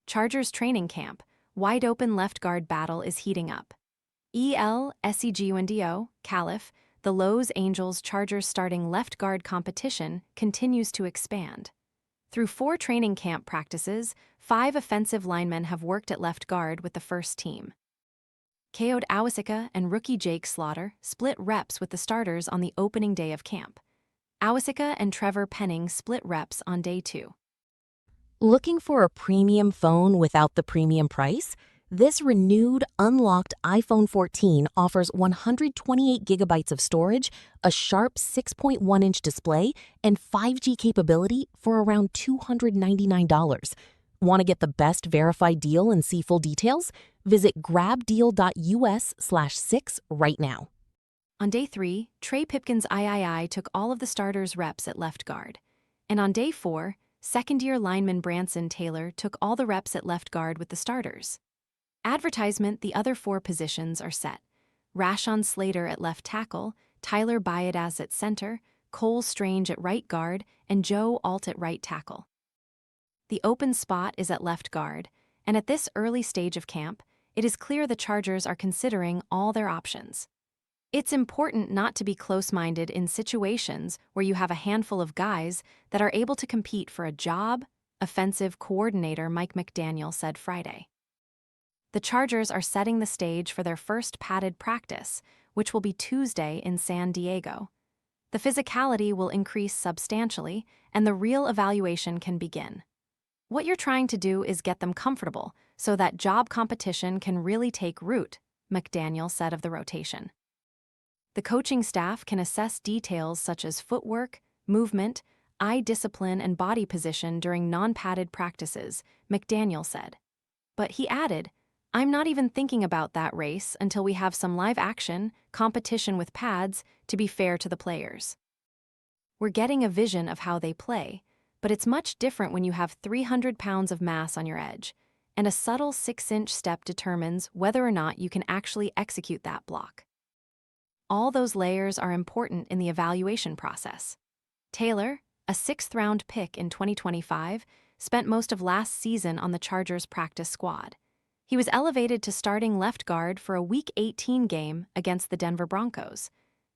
Chargers training camp, wide-open left guard battle is heating up. SEGUNDO, Calif, the Los Angeles Chargers starting left guard competition continues to expand. Through 4 training camp practices, 5 offensive linemen have worked at left guard with the first team. Kayode Awosika and rookie Jake Slaughter split reps with the starters on the opening day of camp. Awosika and Trevor Penning split reps on day 2. Looking for a premium phone without the premium price? This renewed, unlocked iPhone 14 offers 128 gigabytes of storage, a sharp 6.1-inch display, and 5G capability for around $299. Want to get the best verified deal and see full details? Visit grabdeal.us/6 right now. On day 3, Trey Pipkins III took all of the starters' reps at left guard. And on day 4, second-year lineman Branson Taylor took all the reps at left guard with the starters. Advertisement: the other 4 positions are set. Rashawn Slater at left tackle, Tyler Baiadas at center, Cole Strange at right guard, and Joe Alt at right tackle. The open spot is at left guard, and at this early stage of camp, it is clear the Chargers are considering all their options. It's important not to be close-minded in situations where you have a handful of guys that are able to compete for a job, offensive coordinator Mike McDaniel said Friday. The Chargers are setting the stage for their first padded practice, which will be Tuesday in San Diego. The physicality will increase substantially, and the real evaluation can begin. What you're trying to do is get them comfortable so that job competition can really take root, McDaniel said of the rotation. The coaching staff can assess details such as footwork, movement, eye discipline, and body position during non-padded practices, McDaniel said. But he added, "I'm not even thinking about that race until we have some live action, competition with pads, to be fair to the players. We're getting a vision of how they play, but it's much different when you have 300 pounds of mass on your edge, and a subtle 6-inch step determines whether or not you can actually execute that block. All those layers are important in the evaluation process." Taylor, a 6th-round pick in 2025, spent most of last season on the Chargers practice squad. He was elevated to starting left guard for a Week 18 game against the Denver Broncos.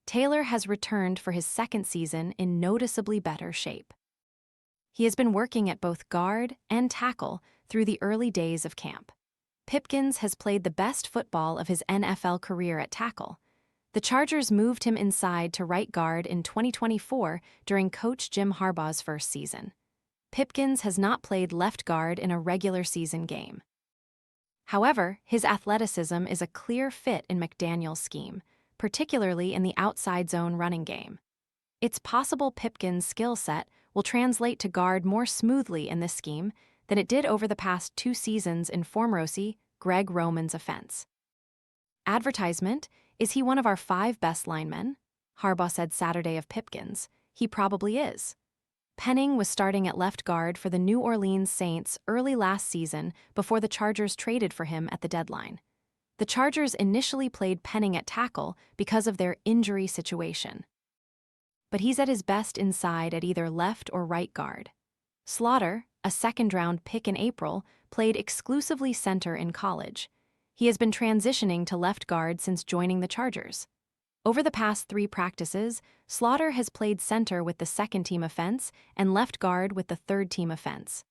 Taylor has returned for his second season in noticeably better shape. He has been working at both guard and tackle through the early days of camp. Pipkins has played the best football of his NFL career at tackle. The Chargers moved him inside to right guard in 2024 during Coach Jim Harbaugh's first season. Pipkins has not played left guard in a regular season game. However, his athleticism is a clear fit in McDaniel's scheme, particularly in the outside zone running game. It's possible Pipkins' skill set will translate to guard more smoothly in this scheme than it did over the past 2 seasons in former OC Greg Roman's offense. Advertisement: is he one of our 5 best linemen? Harbaugh said Saturday of Pipkins. He probably is. Penning was starting at left guard for the New Orleans Saints early last season before the Chargers traded for him at the deadline. The Chargers initially played Penning at tackle because of their injury situation. But he's at his best inside at either left or right guard. Slaughter, a 2nd-round pick in April, played exclusively center in college. He has been transitioning to left guard since joining the Chargers. Over the past 3 practices, Slaughter has played center with the 2nd-team offense and left guard with the 3rd-team offense.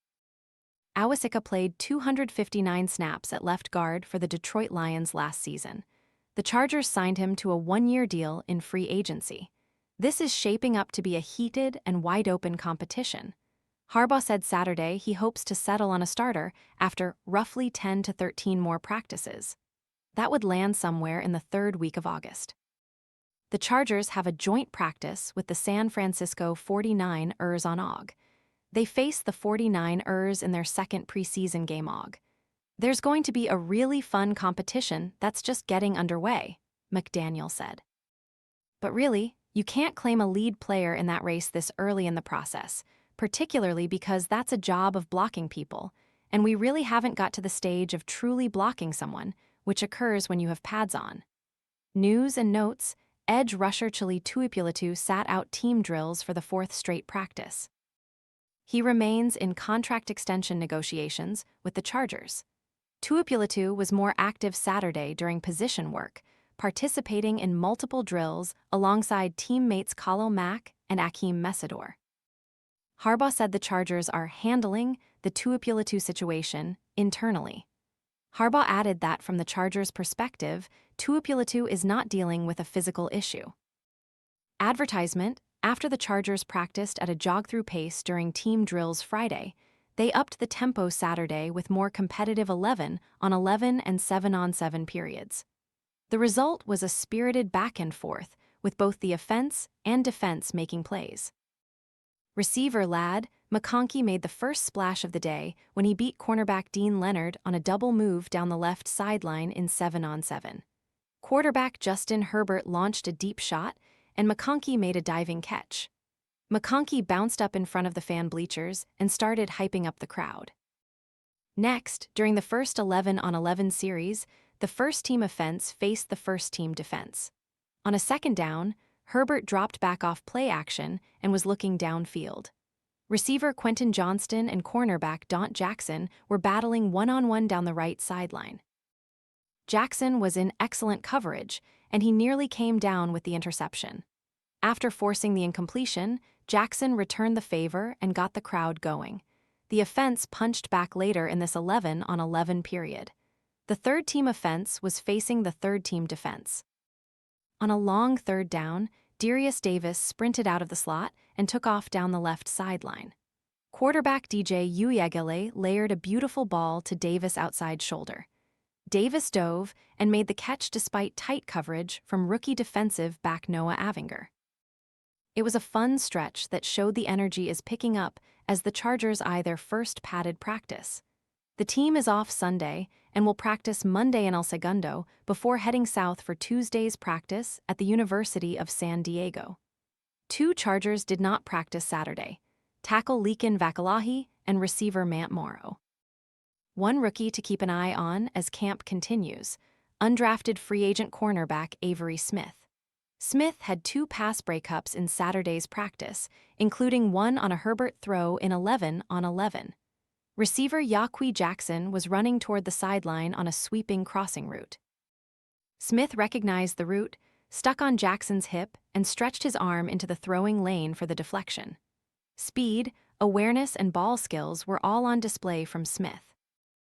Awosika played 259 snaps at left guard for the Detroit Lions last season. The Chargers signed him to a 1-year deal in free agency. This is shaping up to be a heated and wide-open competition. Harbaugh said Saturday he hopes to settle on a starter after roughly 10 to 13 more practices. That would land somewhere in the 3rd week of August. The Chargers have a joint practice with the San Francisco 49ers on Aug. They face the 49ers in their 2nd preseason game Aug. There's going to be a really fun competition that's just getting underway, McDaniel said. But really, you can't claim a lead player in that race this early in the process, particularly because that's a job of blocking people, and we really haven't got to the stage of truly blocking someone, which occurs when you have pads on. News and notes: edge rusher Chili Tuipulatu sat out team drills for the 4th straight practice. He remains in contract extension negotiations with the Chargers. Tuipulotu was more active Saturday during position work, participating in multiple drills alongside teammates Khalil Mack and Akeem Messidor. Harbaugh said the Chargers are handling the Tuipulotu situation internally. Harbaugh added that from the Chargers' perspective, Tuipulotu is not dealing with a physical issue. Advertisement: after the Chargers practiced at a jog-through pace during team drills Friday, they upped the tempo Saturday with more competitive 11-on-11 and 7-on-7 periods. The result was a spirited back-and-forth, with both the offense and defense making plays. Receiver Ladd McConkey made the first splash of the day when he beat cornerback Dean Leonard on a double move down the left sideline in 7-on-7. Quarterback Justin Herbert launched a deep shot, and McConkey made a diving catch. McConkey bounced up in front of the fan bleachers and started hyping up the crowd. Next, during the first 11-on-11 series, the first-team offense faced the first-team defense. On a second down, Herbert dropped back off play action and was looking downfield. Receiver Quentin Johnston and cornerback Daunt Jackson were battling one-on-one down the right sideline. Jackson was in excellent coverage, and he nearly came down with the interception. After forcing the incompletion, Jackson returned the favor and got the crowd going. The offense punched back later in this 11-on-11 period. The third-team offense was facing the third-team defense. On a long third down, Darius Davis sprinted out of the slot and took off down the left sideline. Quarterback DJ Uyegele layered a beautiful ball to Davis' outside shoulder. Davis dove and made the catch despite tight coverage from rookie defensive back Noah Avinger. It was a fun stretch that showed the energy is picking up as the Chargers eye their first padded practice. The team is off Sunday and will practice Monday in El Segundo before heading south for Tuesday's practice at the University of San Diego. Two Chargers did not practice Saturday: tackle Leakin Vakalahi and receiver Matt Morrow. One rookie to keep an eye on as camp continues: undrafted free agent cornerback Avery Smith. Smith had 2 pass breakups in Saturday's practice, including one on a Herbert throw in 11-on-11. Receiver Yaqui Jackson was running toward the sideline on a sweeping crossing route. Smith recognized the route, stuck on Jackson's hip, and stretched his arm into the throwing lane for the deflection. Speed, awareness, and ball skills were all on display from Smith.